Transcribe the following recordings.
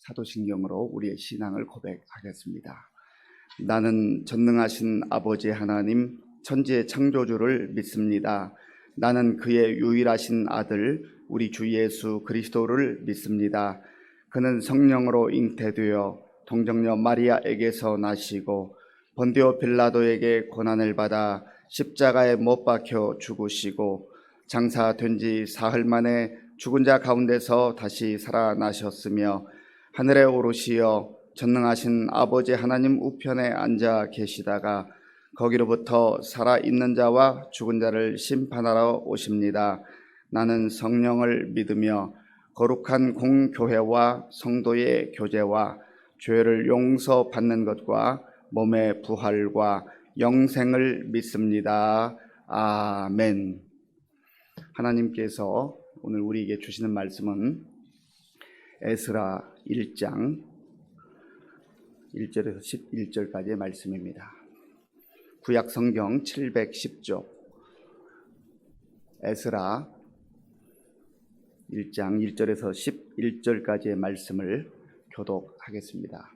사도신경으로 우리의 신앙을 고백하겠습니다. 나는 전능하신 아버지 하나님 천지의 창조주를 믿습니다. 나는 그의 유일하신 아들 우리 주 예수 그리스도를 믿습니다. 그는 성령으로 잉태되어 동정녀 마리아에게서 나시고 본디오 빌라도에게 고난을 받아 십자가에 못 박혀 죽으시고 장사된 지 사흘 만에 죽은 자 가운데서 다시 살아나셨으며 하늘에 오르시어 전능하신 아버지 하나님 우편에 앉아 계시다가 거기로부터 살아있는 자와 죽은 자를 심판하러 오십니다. 나는 성령을 믿으며 거룩한 공교회와 성도의 교제와 죄를 용서받는 것과 몸의 부활과 영생을 믿습니다. 아멘. 하나님께서 오늘 우리에게 주시는 말씀은 에스라 1장 1절에서 11절까지의 말씀입니다. 구약 성경 710쪽 에스라 1장 1절에서 11절까지의 말씀을 교독하겠습니다.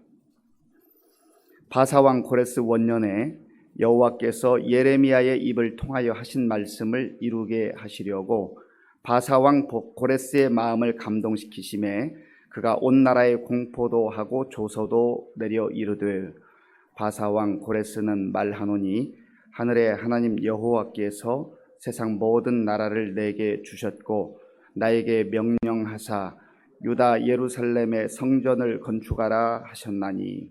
바사왕 고레스 원년에 여호와께서 예레미야의 입을 통하여 하신 말씀을 이루게 하시려고 바사왕 고레스의 마음을 감동시키심에 그가 온 나라에 공포도 하고 조서도 내려 이르되 바사왕 고레스는 말하노니 하늘의 하나님 여호와께서 세상 모든 나라를 내게 주셨고 나에게 명령하사 유다 예루살렘의 성전을 건축하라 하셨나니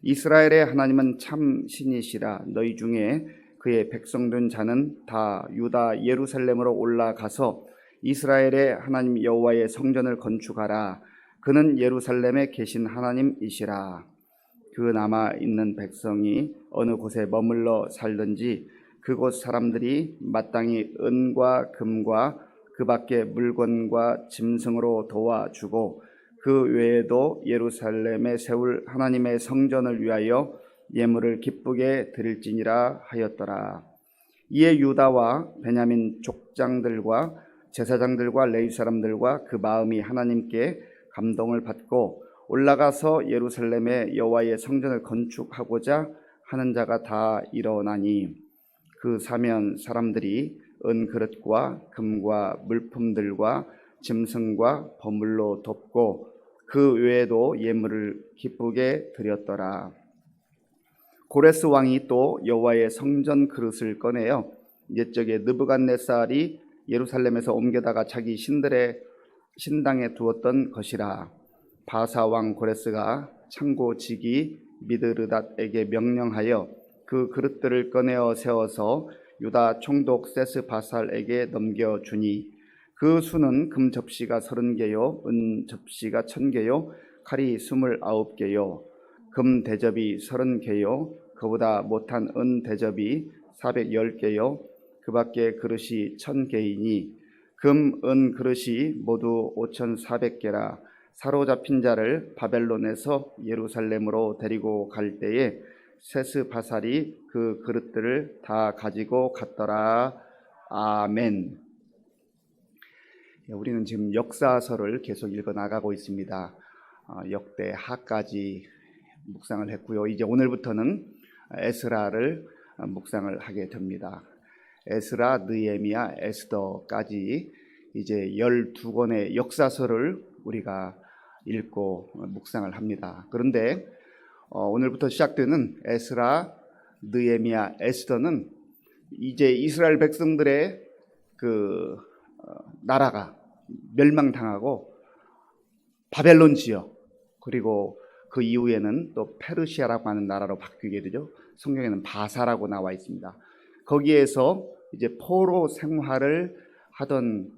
이스라엘의 하나님은 참 신이시라. 너희 중에 그의 백성된 자는 다 유다 예루살렘으로 올라가서 이스라엘의 하나님 여호와의 성전을 건축하라. 그는 예루살렘에 계신 하나님이시라. 그 남아있는 백성이 어느 곳에 머물러 살든지 그곳 사람들이 마땅히 은과 금과 그 밖의 물건과 짐승으로 도와주고 그 외에도 예루살렘에 세울 하나님의 성전을 위하여 예물을 기쁘게 드릴지니라 하였더라. 이에 유다와 베냐민 족장들과 제사장들과 레위 사람들과 그 마음이 하나님께 감동을 받고 올라가서 예루살렘에 여호와의 성전을 건축하고자 하는 자가 다 일어나니 그 사면 사람들이 은 그릇과 금과 물품들과 짐승과 버물로 덮고 그 외에도 예물을 기쁘게 드렸더라. 고레스 왕이 또 여호와의 성전 그릇을 꺼내어 옛적에 느부갓네살이 예루살렘에서 옮겨다가 자기 신들의 신당에 두었던 것이라. 바사 왕 고레스가 창고지기 미드르닷에게 명령하여 그 그릇들을 꺼내어 세워서 유다 총독 세스바살에게 넘겨주니 그 수는 금 접시가 30개요 은 접시가 1000개요 칼이 29개요 금 대접이 30개요 그보다 못한 은 대접이 410개요 그 밖에 그릇이 1000개이니 금, 은 그릇이 모두 5400개라. 사로잡힌 자를 바벨론에서 예루살렘으로 데리고 갈 때에 세스바살이 그 그릇들을 다 가지고 갔더라. 아멘. 우리는 지금 역사서를 계속 읽어 나가고 있습니다. 역대하까지 묵상을 했고요. 이제 오늘부터는 에스라를 묵상을 하게 됩니다. 에스라, 느헤미야, 에스더까지 이제 12권의 역사서를 우리가 읽고 묵상을 합니다. 그런데 오늘부터 시작되는 에스라, 느헤미야, 에스더는 이제 이스라엘 백성들의 그 나라가 멸망당하고 바벨론 지역 그리고 그 이후에는 또 페르시아라고 하는 나라로 바뀌게 되죠. 성경에는 바사라고 나와 있습니다. 거기에서 이제 포로 생활을 하던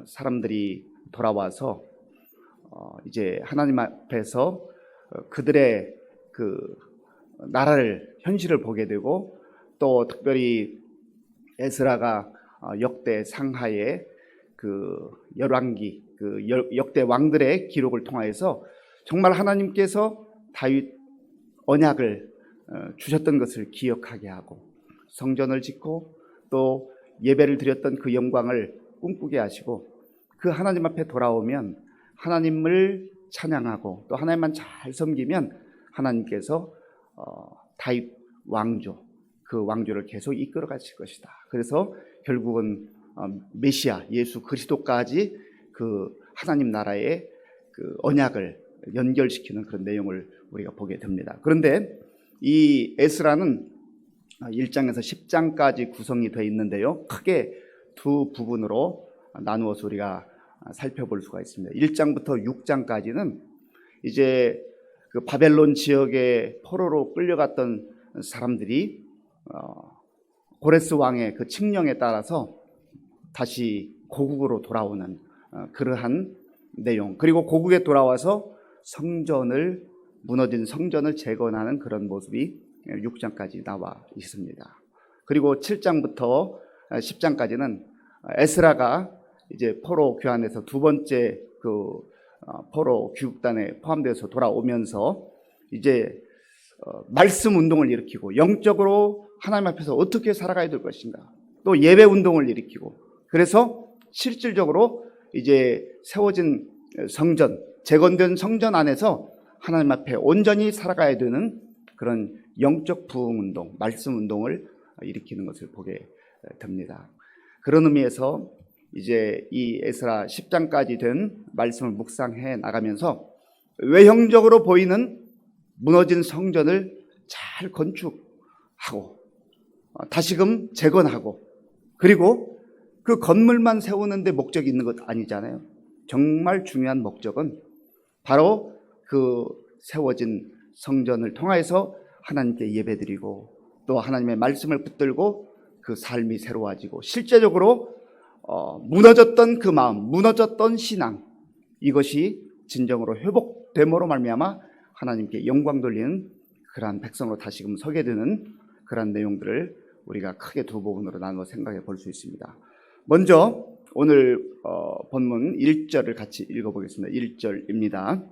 사람들이 돌아와서 이제 하나님 앞에서 그들의 그 나라를 현실을 보게 되고 또 특별히 에스라가 역대 상하의 그 열왕기 그 역대 왕들의 기록을 통하여서 정말 하나님께서 다윗 언약을 주셨던 것을 기억하게 하고 성전을 짓고 또 예배를 드렸던 그 영광을 꿈꾸게 하시고 그 하나님 앞에 돌아오면 하나님을 찬양하고 또 하나님만 잘 섬기면 하나님께서 다윗 왕조, 그 왕조를 계속 이끌어 가실 것이다. 그래서 결국은 메시아 예수 그리스도까지 그 하나님 나라의 그 언약을 연결시키는 그런 내용을 우리가 보게 됩니다. 그런데 이 에스라는 1장에서 10장까지 구성이 되어 있는데요. 크게 두 부분으로 나누어서 우리가 살펴볼 수가 있습니다. 1장부터 6장까지는 이제 그 바벨론 지역에 포로로 끌려갔던 사람들이 고레스 왕의 그 칙령에 따라서 다시 고국으로 돌아오는 그러한 내용, 그리고 고국에 돌아와서 무너진 성전을 재건하는 그런 모습이 6장까지 나와 있습니다. 그리고 7장부터 10장까지는 에스라가 이제 포로 교환에서 두 번째 그 포로 귀국단에 포함돼서 돌아오면서 이제 말씀 운동을 일으키고 영적으로 하나님 앞에서 어떻게 살아가야 될 것인가, 또 예배 운동을 일으키고, 그래서 실질적으로 이제 세워진 성전, 재건된 성전 안에서 하나님 앞에 온전히 살아가야 되는 그런 영적 부흥 운동, 말씀 운동을 일으키는 것을 보게 됩니다. 그런 의미에서 이제 이 에스라 10장까지 된 말씀을 묵상해 나가면서 외형적으로 보이는 무너진 성전을 잘 건축하고 다시금 재건하고, 그리고 그 건물만 세우는데 목적이 있는 것 아니잖아요. 정말 중요한 목적은 바로 그 세워진 성전을 통해서 하나님께 예배드리고 또 하나님의 말씀을 붙들고 그 삶이 새로워지고, 실제적으로 무너졌던 그 마음, 무너졌던 신앙, 이것이 진정으로 회복됨으로 말미암아 하나님께 영광 돌리는 그러한 백성으로 다시금 서게 되는 그러한 내용들을 우리가 크게 두 부분으로 나누어 생각해 볼 수 있습니다. 먼저 오늘 본문 1절을 같이 읽어보겠습니다. 1절입니다.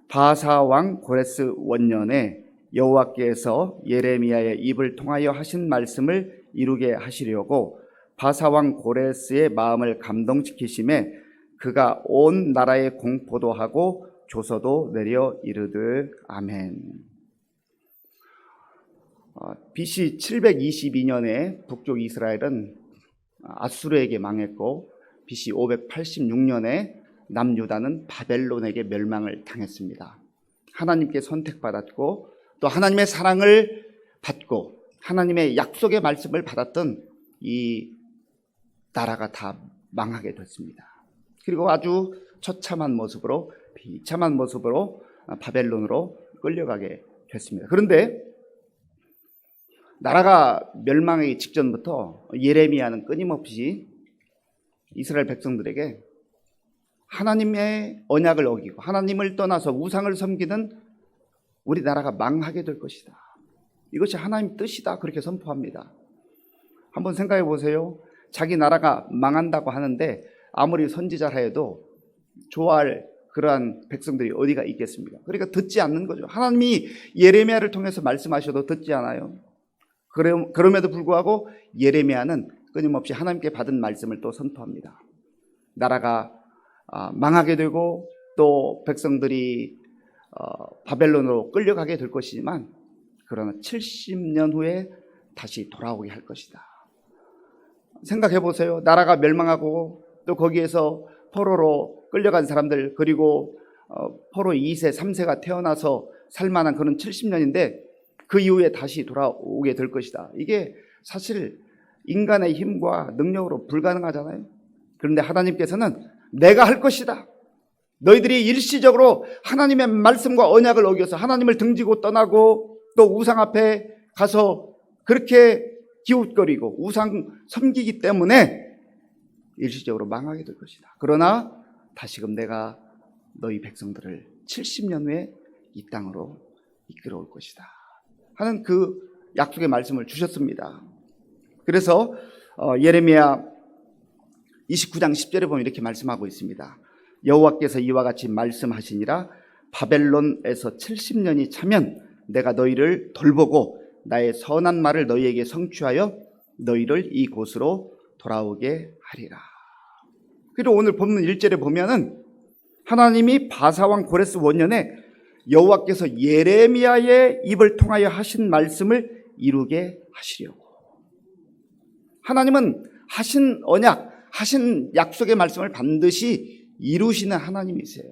바사왕 고레스 원년에 여호와께서 예레미야의 입을 통하여 하신 말씀을 이루게 하시려고 바사왕 고레스의 마음을 감동시키심에 그가 온 나라에 공포도 하고 조서도 내려 이르되 아멘. BC 722년에 북쪽 이스라엘은 아수르에게 망했고 BC 586년에 남유다는 바벨론에게 멸망을 당했습니다. 하나님께 선택받았고 또 하나님의 사랑을 받고 하나님의 약속의 말씀을 받았던 이 나라가 다 망하게 됐습니다. 그리고 아주 처참한 모습으로, 비참한 모습으로 바벨론으로 끌려가게 됐습니다. 그런데 나라가 멸망하기 직전부터 예레미야는 끊임없이 이스라엘 백성들에게 하나님의 언약을 어기고 하나님을 떠나서 우상을 섬기는 우리 나라가 망하게 될 것이다, 이것이 하나님 뜻이다, 그렇게 선포합니다. 한번 생각해 보세요. 자기 나라가 망한다고 하는데 아무리 선지자라 해도 좋아할 그러한 백성들이 어디가 있겠습니까? 그러니까 듣지 않는 거죠. 하나님이 예레미야를 통해서 말씀하셔도 듣지 않아요. 그럼에도 불구하고 예레미야는 끊임없이 하나님께 받은 말씀을 또 선포합니다. 나라가 망하게 되고 또 백성들이 바벨론으로 끌려가게 될 것이지만 그러나 70년 후에 다시 돌아오게 할 것이다. 생각해 보세요. 나라가 멸망하고 또 거기에서 포로로 끌려간 사람들, 그리고 포로 2세, 3세가 태어나서 살만한 그런 70년인데 그 이후에 다시 돌아오게 될 것이다. 이게 사실 인간의 힘과 능력으로 불가능하잖아요. 그런데 하나님께서는 내가 할 것이다. 너희들이 일시적으로 하나님의 말씀과 언약을 어겨서 하나님을 등지고 떠나고 또 우상 앞에 가서 그렇게 기웃거리고 우상 섬기기 때문에 일시적으로 망하게 될 것이다. 그러나 다시금 내가 너희 백성들을 70년 후에 이 땅으로 이끌어 올 것이다 하는 그 약속의 말씀을 주셨습니다. 그래서 예레미야 29장 10절에 보면 이렇게 말씀하고 있습니다. 여호와께서 이와 같이 말씀하시니라. 바벨론에서 70년이 차면 내가 너희를 돌보고 나의 선한 말을 너희에게 성취하여 너희를 이곳으로 돌아오게 하리라. 그리고 오늘 본문 1절에 보면은 하나님이 바사왕 고레스 원년에 여호와께서 예레미야의 입을 통하여 하신 말씀을 이루게 하시려고. 하나님은 하신 언약, 하신 약속의 말씀을 반드시 이루시는 하나님이세요.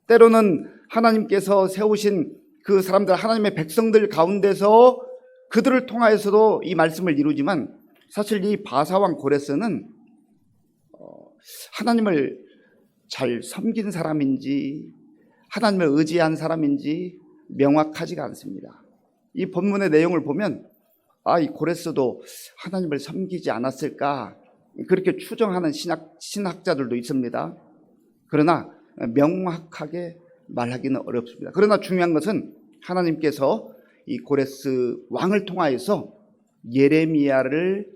때로는 하나님께서 세우신 그 사람들, 하나님의 백성들 가운데서 그들을 통하여서도 이 말씀을 이루지만, 사실 이 바사왕 고레스는 하나님을 잘 섬긴 사람인지 하나님을 의지한 사람인지 명확하지가 않습니다. 이 본문의 내용을 보면 이 고레스도 하나님을 섬기지 않았을까, 그렇게 추정하는 신학자들도 있습니다. 그러나 명확하게 말하기는 어렵습니다. 그러나 중요한 것은 하나님께서 이 고레스 왕을 통하여서 예레미야를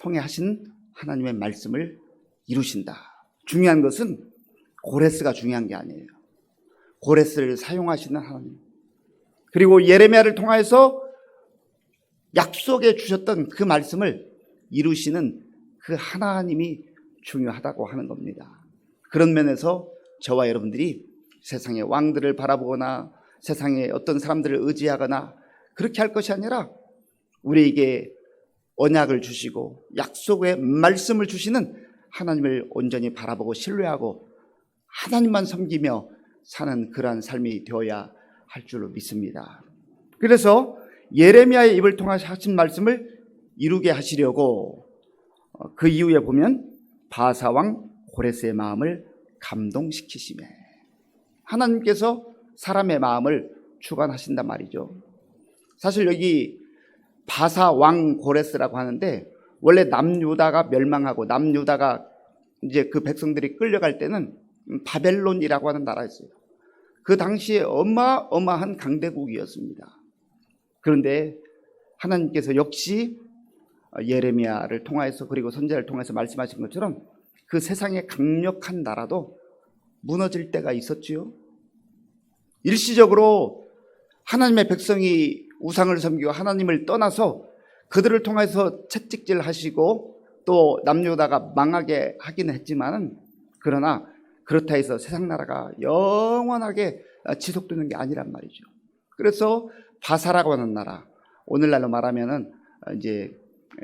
통해 하신 하나님의 말씀을 이루신다. 중요한 것은 고레스가 중요한 게 아니에요. 고레스를 사용하시는 하나님, 그리고 예레미야를 통하여서 약속해 주셨던 그 말씀을 이루시는 그 하나님이 중요하다고 하는 겁니다. 그런 면에서 저와 여러분들이 세상의 왕들을 바라보거나 세상의 어떤 사람들을 의지하거나 그렇게 할 것이 아니라 우리에게 언약을 주시고 약속의 말씀을 주시는 하나님을 온전히 바라보고 신뢰하고 하나님만 섬기며 사는 그러한 삶이 되어야 할 줄로 믿습니다. 그래서 예레미야의 입을 통해서 하신 말씀을 이루게 하시려고 그 이후에 보면 바사왕 고레스의 마음을 감동시키시매, 하나님께서 사람의 마음을 주관하신단 말이죠. 사실 여기 바사왕 고레스라고 하는데, 원래 남유다가 멸망하고 남유다가 이제 그 백성들이 끌려갈 때는 바벨론이라고 하는 나라였어요. 그 당시에 어마어마한 강대국이었습니다. 그런데 하나님께서 역시 예레미야를 통하여서 그리고 선지자를 통해서 말씀하신 것처럼 그 세상의 강력한 나라도 무너질 때가 있었지요. 일시적으로 하나님의 백성이 우상을 섬기고 하나님을 떠나서 그들을 통해서 채찍질 하시고 또 남유다가 망하게 하기는 했지만은, 그러나 그렇다 해서 세상 나라가 영원하게 지속되는 게 아니란 말이죠. 그래서 바사라고 하는 나라, 오늘날로 말하면은 이제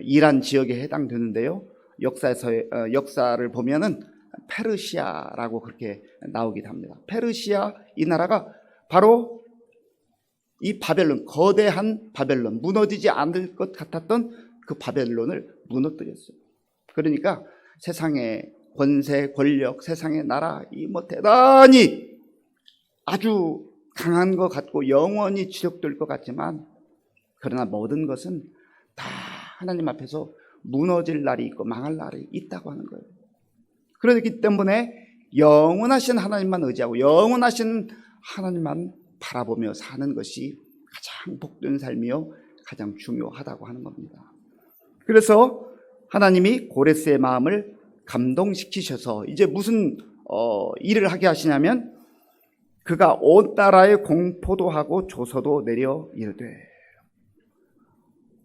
이란 지역에 해당되는데요. 역사를 보면은 페르시아라고 그렇게 나오기도 합니다. 페르시아, 이 나라가 바로 이 바벨론, 거대한 바벨론, 무너지지 않을 것 같았던 그 바벨론을 무너뜨렸어요. 그러니까 세상의 권세, 권력, 세상의 나라, 이 대단히 아주 강한 것 같고 영원히 지속될 것 같지만, 그러나 모든 것은 다 하나님 앞에서 무너질 날이 있고 망할 날이 있다고 하는 거예요. 그렇기 때문에 영원하신 하나님만 의지하고 영원하신 하나님만 바라보며 사는 것이 가장 복된 삶이요 가장 중요하다고 하는 겁니다. 그래서 하나님이 고레스의 마음을 감동시키셔서 이제 무슨 일을 하게 하시냐면, 그가 온 나라에 공포도 하고 조서도 내려 이르되,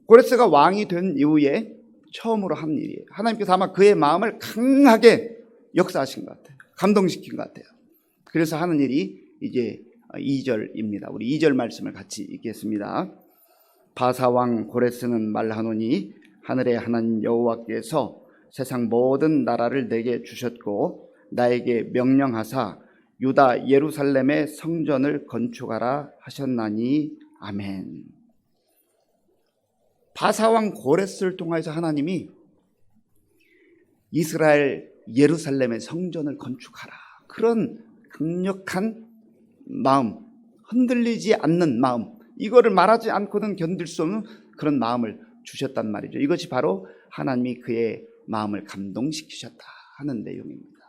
고레스가 왕이 된 이후에 처음으로 한 일이에요. 하나님께서 아마 그의 마음을 강하게 역사하신 것 같아요. 감동시킨 것 같아요. 그래서 하는 일이 이제 2절입니다. 우리 2절 말씀을 같이 읽겠습니다. 바사왕 고레스는 말하노니 하늘의 하나님 여호와께서 세상 모든 나라를 내게 주셨고 나에게 명령하사 유다 예루살렘의 성전을 건축하라 하셨나니 아멘. 바사왕 고레스를 통해서 하나님이 이스라엘 예루살렘의 성전을 건축하라, 그런 강력한 마음, 흔들리지 않는 마음, 이거를 말하지 않고는 견딜 수 없는 그런 마음을 주셨단 말이죠. 이것이 바로 하나님이 그의 마음을 감동시키셨다 하는 내용입니다.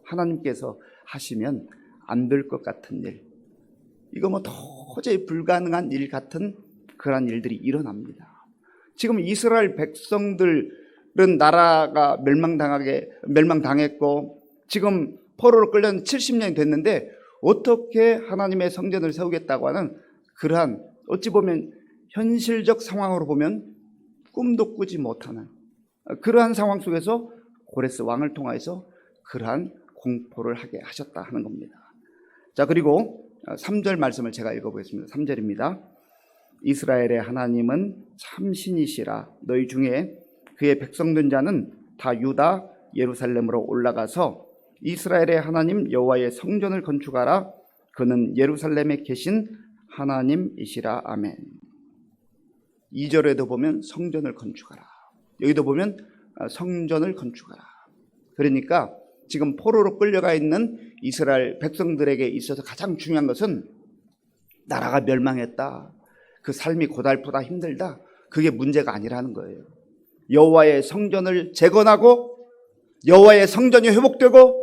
하나님께서 하시면 안 될 것 같은 일, 이거 도저히 불가능한 일 같은 그런 일들이 일어납니다. 지금 이스라엘 백성들은 나라가 멸망당했고 지금 포로로 끌려 70년이 됐는데 어떻게 하나님의 성전을 세우겠다고 하는 그러한, 어찌 보면 현실적 상황으로 보면 꿈도 꾸지 못하는 그러한 상황 속에서 고레스 왕을 통해서 그러한 공포를 하게 하셨다 하는 겁니다. 자, 그리고 3절 말씀을 제가 읽어보겠습니다. 3절입니다. 이스라엘의 하나님은 참 신이시라. 너희 중에 그의 백성된 자는 다 유다 예루살렘으로 올라가서 이스라엘의 하나님 여호와의 성전을 건축하라. 그는 예루살렘에 계신 하나님이시라. 아멘. 2절에도 보면 성전을 건축하라. 여기도 보면 성전을 건축하라. 그러니까 지금 포로로 끌려가 있는 이스라엘 백성들에게 있어서 가장 중요한 것은 나라가 멸망했다, 그 삶이 고달프다, 힘들다, 그게 문제가 아니라는 거예요. 여호와의 성전을 재건하고 여호와의 성전이 회복되고,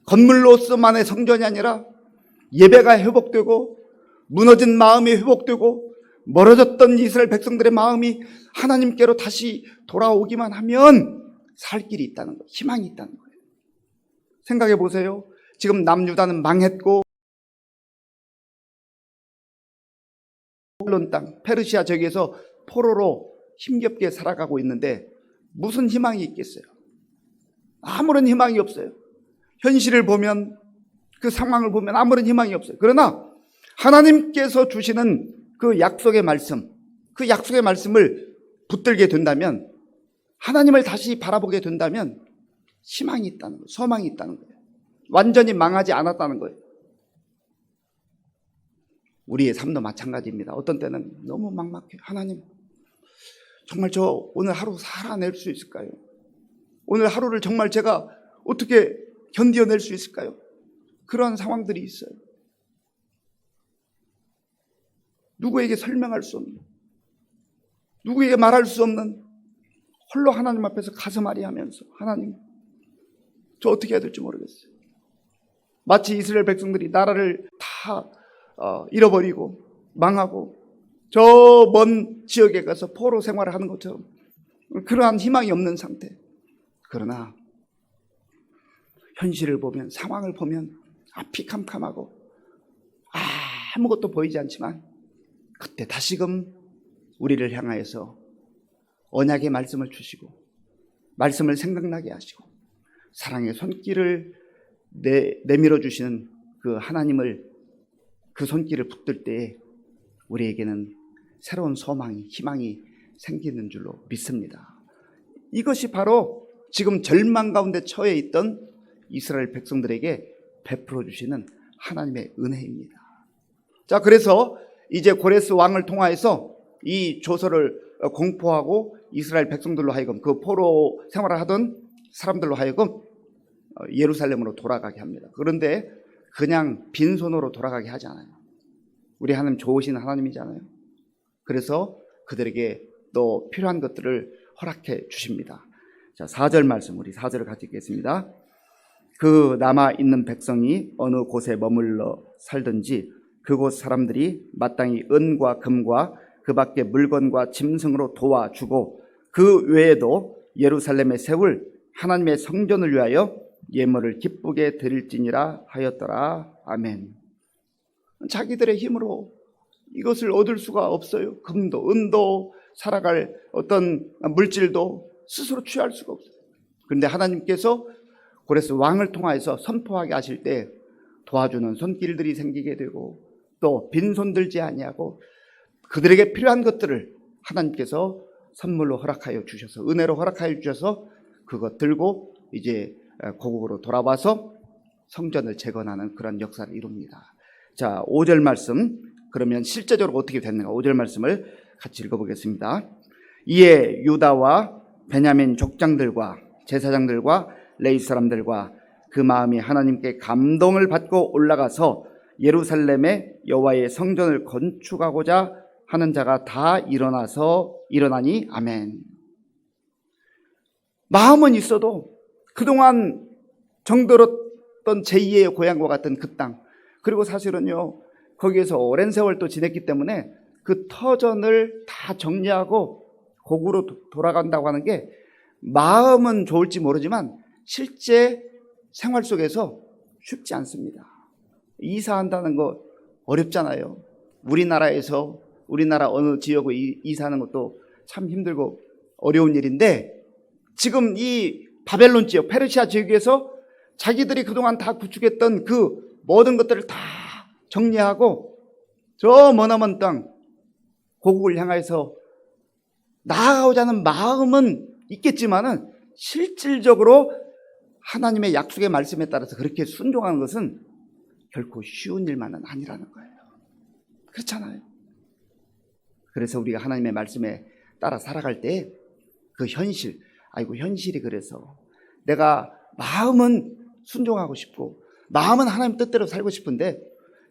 건물로서만의 성전이 아니라 예배가 회복되고 무너진 마음이 회복되고 멀어졌던 이스라엘 백성들의 마음이 하나님께로 다시 돌아오기만 하면 살 길이 있다는 거예요. 희망이 있다는 거예요. 생각해 보세요. 지금 남유다는 망했고 바벨론 땅, 페르시아 저기에서 포로로 힘겹게 살아가고 있는데 무슨 희망이 있겠어요? 아무런 희망이 없어요. 현실을 보면, 그 상황을 보면 아무런 희망이 없어요. 그러나 하나님께서 주시는 그 약속의 말씀, 그 약속의 말씀을 붙들게 된다면, 하나님을 다시 바라보게 된다면 희망이 있다는 거예요. 소망이 있다는 거예요. 완전히 망하지 않았다는 거예요. 우리의 삶도 마찬가지입니다. 어떤 때는 너무 막막해요. 하나님, 정말 저 오늘 하루 살아낼 수 있을까요? 오늘 하루를 정말 제가 어떻게 견뎌낼 수 있을까요? 그러한 상황들이 있어요. 누구에게 설명할 수 없는, 누구에게 말할 수 없는, 홀로 하나님 앞에서 가슴앓이 하면서, 하나님, 저 어떻게 해야 될지 모르겠어요. 마치 이스라엘 백성들이 나라를 다 잃어버리고 망하고 저 먼 지역에 가서 포로 생활을 하는 것처럼 그러한 희망이 없는 상태. 그러나 현실을 보면, 상황을 보면 앞이 캄캄하고 아무것도 보이지 않지만, 그때 다시금 우리를 향하여서 언약의 말씀을 주시고 말씀을 생각나게 하시고 사랑의 손길을 내밀어 주시는 그 하나님을, 그 손길을 붙들 때에 우리에게는 새로운 소망이, 희망이 생기는 줄로 믿습니다. 이것이 바로 지금 절망 가운데 처해 있던 이스라엘 백성들에게 베풀어 주시는 하나님의 은혜입니다. 자, 그래서 이제 고레스 왕을 통하여서 이 조서를 공포하고 이스라엘 백성들로 하여금, 그 포로 생활을 하던 사람들로 하여금 예루살렘으로 돌아가게 합니다. 그런데 그냥 빈손으로 돌아가게 하지 않아요. 우리 하나님 좋으신 하나님이잖아요. 그래서 그들에게 또 필요한 것들을 허락해 주십니다. 자, 4절 말씀, 우리 4절을 같이 읽겠습니다. 그 남아있는 백성이 어느 곳에 머물러 살든지 그곳 사람들이 마땅히 은과 금과 그 밖에 물건과 짐승으로 도와주고 그 외에도 예루살렘에 세울 하나님의 성전을 위하여 예물을 기쁘게 드릴지니라 하였더라. 아멘. 자기들의 힘으로 이것을 얻을 수가 없어요. 금도 은도 살아갈 어떤 물질도 스스로 취할 수가 없어요. 그런데 하나님께서 고레스 왕을 통하여서 선포하게 하실 때 도와주는 손길들이 생기게 되고 또 빈손 들지 아니하고 그들에게 필요한 것들을 하나님께서 선물로 허락하여 주셔서, 은혜로 허락하여 주셔서 그것 들고 이제 고국으로 돌아와서 성전을 재건하는 그런 역사를 이룹니다. 자, 5절 말씀, 그러면 실제적으로 어떻게 됐는가, 5절 말씀을 같이 읽어보겠습니다. 이에 유다와 베냐민 족장들과 제사장들과 레위 사람들과 그 마음이 하나님께 감동을 받고 올라가서 예루살렘에 여호와의 성전을 건축하고자 하는 자가 다 일어나니 아멘. 마음은 있어도 그동안 정들었던 제2의 고향과 같은 그 땅, 그리고 사실은요 거기에서 오랜 세월 또 지냈기 때문에 그 터전을 다 정리하고 고국으로 돌아간다고 하는 게 마음은 좋을지 모르지만 실제 생활 속에서 쉽지 않습니다. 이사한다는 거 어렵잖아요. 우리나라에서 우리나라 어느 지역으로 이사하는 것도 참 힘들고 어려운 일인데, 지금 이 바벨론 지역, 페르시아 지역에서 자기들이 그동안 다 구축했던 그 모든 것들을 다 정리하고 저 머나먼 땅 고국을 향해서 나아가고자 하는 마음은 있겠지만은 실질적으로 하나님의 약속의 말씀에 따라서 그렇게 순종하는 것은 결코 쉬운 일만은 아니라는 거예요. 그렇잖아요. 그래서 우리가 하나님의 말씀에 따라 살아갈 때 그 현실, 현실이 그래서 내가 마음은 순종하고 싶고 마음은 하나님 뜻대로 살고 싶은데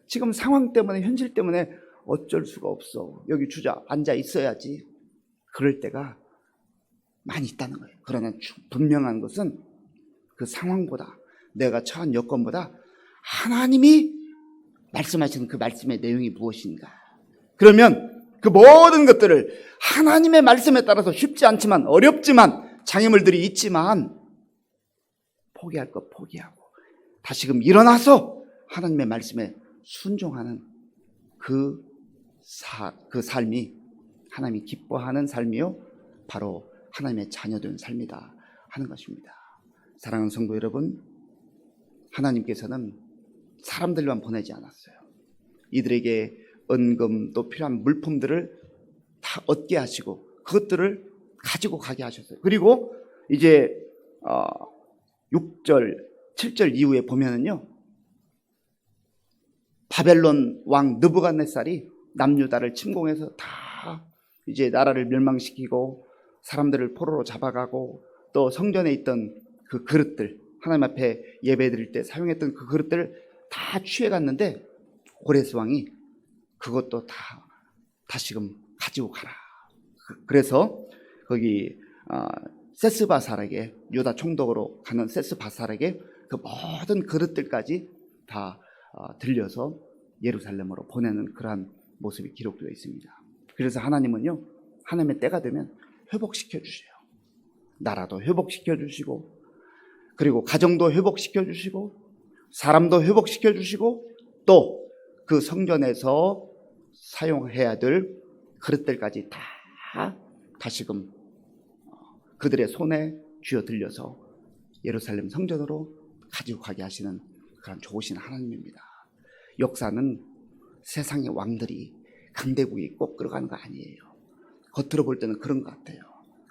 지금 상황 때문에, 현실 때문에 어쩔 수가 없어. 여기 앉아 있어야지. 그럴 때가 많이 있다는 거예요. 그러나 분명한 것은 그 상황보다, 내가 처한 여건보다 하나님이 말씀하시는 그 말씀의 내용이 무엇인가. 그러면 그 모든 것들을 하나님의 말씀에 따라서 쉽지 않지만, 어렵지만, 장애물들이 있지만 포기할 것 포기하고 다시금 일어나서 하나님의 말씀에 순종하는 그 삶이 하나님이 기뻐하는 삶이요, 바로 하나님의 자녀된 삶이다 하는 것입니다. 사랑하는 성도 여러분, 하나님께서는 사람들만 보내지 않았어요. 이들에게 은금 또 필요한 물품들을 다 얻게 하시고 그것들을 가지고 가게 하셨어요. 그리고 이제 6절, 7절 이후에 보면은요, 바벨론 왕 느부갓네살이 남유다를 침공해서 다 이제 나라를 멸망시키고 사람들을 포로로 잡아가고 또 성전에 있던 그 그릇들, 하나님 앞에 예배드릴 때 사용했던 그 그릇들을 다 취해갔는데 고레스 왕이 그것도 다 다시금 가지고 가라. 그래서 거기 세스바살에게, 유다 총독으로 가는 세스바살에게 그 모든 그릇들까지 다 들려서 예루살렘으로 보내는 그러한 모습이 기록되어 있습니다. 그래서 하나님은요, 하나님의 때가 되면 회복시켜 주셔요. 나라도 회복시켜 주시고, 그리고 가정도 회복시켜 주시고, 사람도 회복시켜 주시고, 또 그 성전에서 사용해야 될 그릇들까지 다 다시금 그들의 손에 쥐어 들려서 예루살렘 성전으로 가지고 가게 하시는 그런 좋으신 하나님입니다. 역사는 세상의 왕들이 강대국이 꼭 끌어가는 거 아니에요. 겉으로 볼 때는 그런 것 같아요.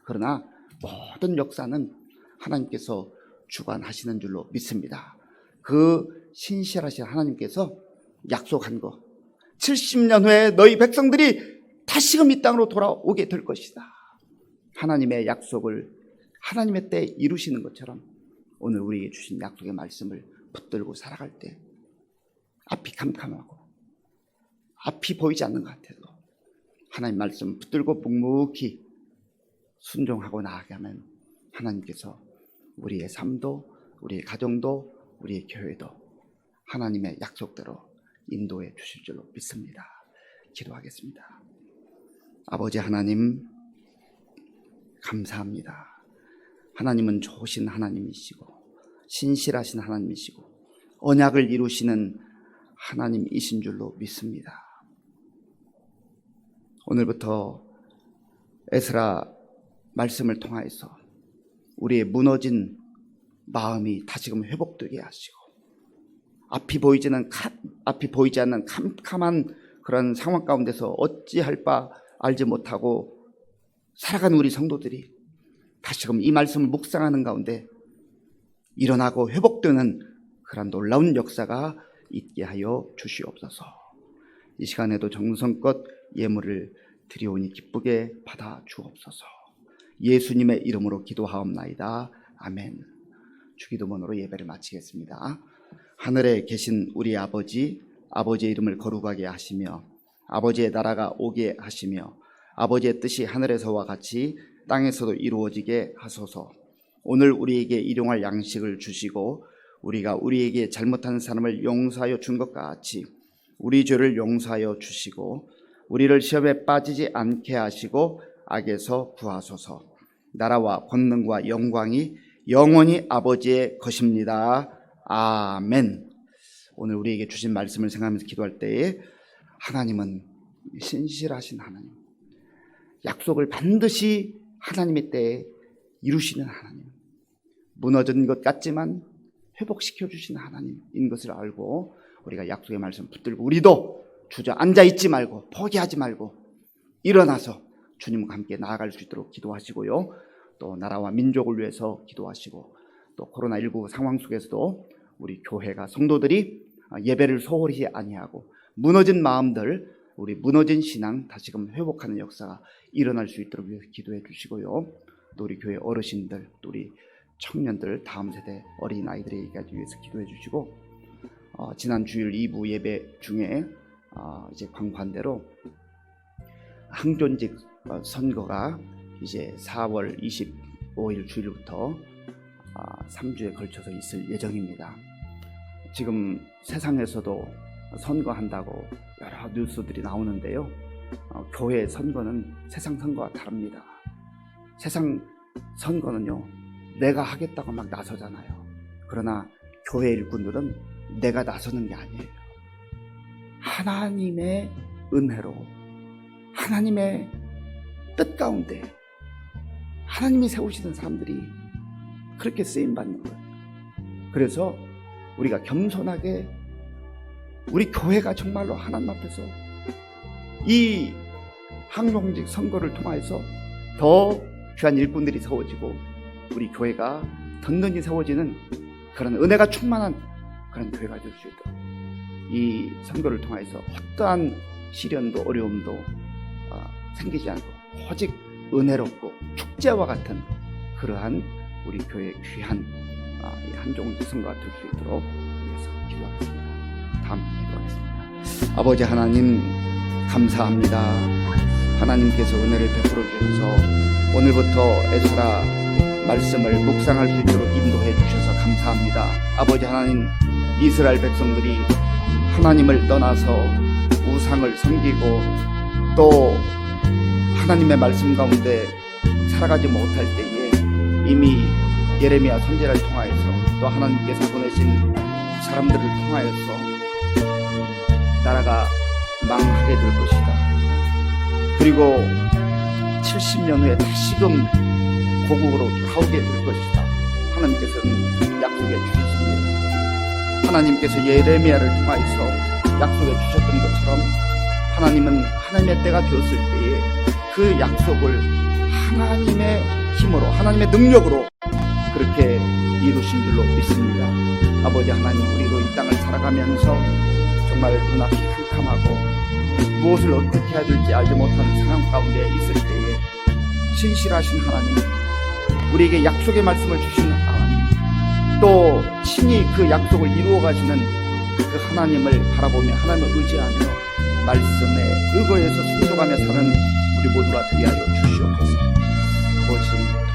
그러나 모든 역사는 하나님께서 주관하시는 줄로 믿습니다. 그 신실하신 하나님께서 약속한 거, 70년 후에 너희 백성들이 다시금 이 땅으로 돌아오게 될 것이다. 하나님의 약속을 하나님의 때에 이루시는 것처럼 오늘 우리에게 주신 약속의 말씀을 붙들고 살아갈 때 앞이 캄캄하고 앞이 보이지 않는 것 같아도 하나님 말씀 붙들고 묵묵히 순종하고 나아가게 하면 하나님께서 우리의 삶도, 우리의 가정도, 우리의 교회도 하나님의 약속대로 인도해 주실 줄로 믿습니다. 기도하겠습니다. 아버지 하나님, 감사합니다. 하나님은 좋으신 하나님이시고 신실하신 하나님이시고 언약을 이루시는 하나님이신 줄로 믿습니다. 오늘부터 에스라 말씀을 통하여서 우리의 무너진 마음이 다시금 회복되게 하시고 앞이 보이지 않는 캄캄한 그런 상황 가운데서 어찌할 바 알지 못하고 살아가는 우리 성도들이 다시금 이 말씀을 묵상하는 가운데 일어나고 회복되는 그런 놀라운 역사가 있게 하여 주시옵소서. 이 시간에도 정성껏 예물을 드리오니 기쁘게 받아 주옵소서. 예수님의 이름으로 기도하옵나이다. 아멘. 주기도문으로 예배를 마치겠습니다. 하늘에 계신 우리 아버지, 아버지의 이름을 거룩하게 하시며 아버지의 나라가 오게 하시며 아버지의 뜻이 하늘에서와 같이 땅에서도 이루어지게 하소서. 오늘 우리에게 일용할 양식을 주시고 우리가 우리에게 잘못한 사람을 용서하여 준 것 같이 우리 죄를 용서하여 주시고 우리를 시험에 빠지지 않게 하시고 악에서 구하소서. 나라와 권능과 영광이 영원히 아버지의 것입니다. 아멘. 오늘 우리에게 주신 말씀을 생각하면서 기도할 때에 하나님은 신실하신 하나님, 약속을 반드시 하나님의 때에 이루시는 하나님, 무너진 것 같지만 회복시켜 주시는 하나님인 것을 알고 우리가 약속의 말씀 붙들고 우리도 주저앉아 있지 말고 포기하지 말고 일어나서 주님과 함께 나아갈 수 있도록 기도하시고요. 또 나라와 민족을 위해서 기도하시고 또 코로나19 상황 속에서도 우리 교회가 성도들이 예배를 소홀히 아니하고 무너진 마음들, 우리 무너진 신앙 다시금 회복하는 역사가 일어날 수 있도록 기도해 주시고요. 또 우리 교회 어르신들, 또 우리 청년들, 다음 세대 어린아이들에게까지 위해서 기도해 주시고 지난 주일 2부 예배 중에 이제 광고한 대로 항존직 선거가 이제 4월 25일 주일부터 3주에 걸쳐서 있을 예정입니다. 지금 세상에서도 선거한다고 여러 뉴스들이 나오는데요. 교회 선거는 세상 선거와 다릅니다. 세상 선거는요, 내가 하겠다고 막 나서잖아요. 그러나 교회 일꾼들은 내가 나서는 게 아니에요. 하나님의 은혜로 하나님의 뜻 가운데 하나님이 세우시는 사람들이 그렇게 쓰임받는 거예요. 그래서 우리가 겸손하게 우리 교회가 정말로 하나님 앞에서 이 항공직 선거를 통해서 더 귀한 일꾼들이 세워지고 우리 교회가 든든히 세워지는 그런 은혜가 충만한 그런 교회가 될 수 있도록 이 선거를 통해서 어떠한 시련도 어려움도 생기지 않고 오직 은혜롭고 축제와 같은 그러한 우리 교회의 귀한 한종직 선거가 될 수 있도록 위해서 기도하겠습니다. 다음 기도하겠습니다. 아버지 하나님 감사합니다. 하나님께서 은혜를 베풀어 주셔서 오늘부터 에스라 말씀을 묵상할 수 있도록 인도해 주셔서 감사합니다. 아버지 하나님, 이스라엘 백성들이 하나님을 떠나서 우상을 섬기고 또 하나님의 말씀 가운데 살아가지 못할 때에 이미 예레미야 선지자를 통하여서 또 하나님께서 보내신 사람들을 통하여서 나라가 망하게 될 것이다. 그리고 70년 후에 다시금 고국으로 돌아오게 될 것이다. 하나님께서는 약속해 주셨습니다. 하나님께서 예레미야를 통하여서 약속해 주셨던 것처럼 하나님은 하나님의 때가 되었을 때에 그 약속을 하나님의 힘으로 하나님의 능력으로 그렇게 이루신 줄로 믿습니다. 아버지 하나님, 우리도 이 땅을 살아가면서 정말 눈앞이 캄캄하고 무엇을 어떻게 해야 될지 알지 못하는 상황 가운데 있을 때에 신실하신 하나님, 우리에게 약속의 말씀을 주시는 하나님, 또 친히 그 약속을 이루어 가시는 그 하나님을 바라보며 하나님을 의지하며 말씀에 의거해서 순종하며 사는 우리 모두가 되게 하여 주시옵소서. 아버지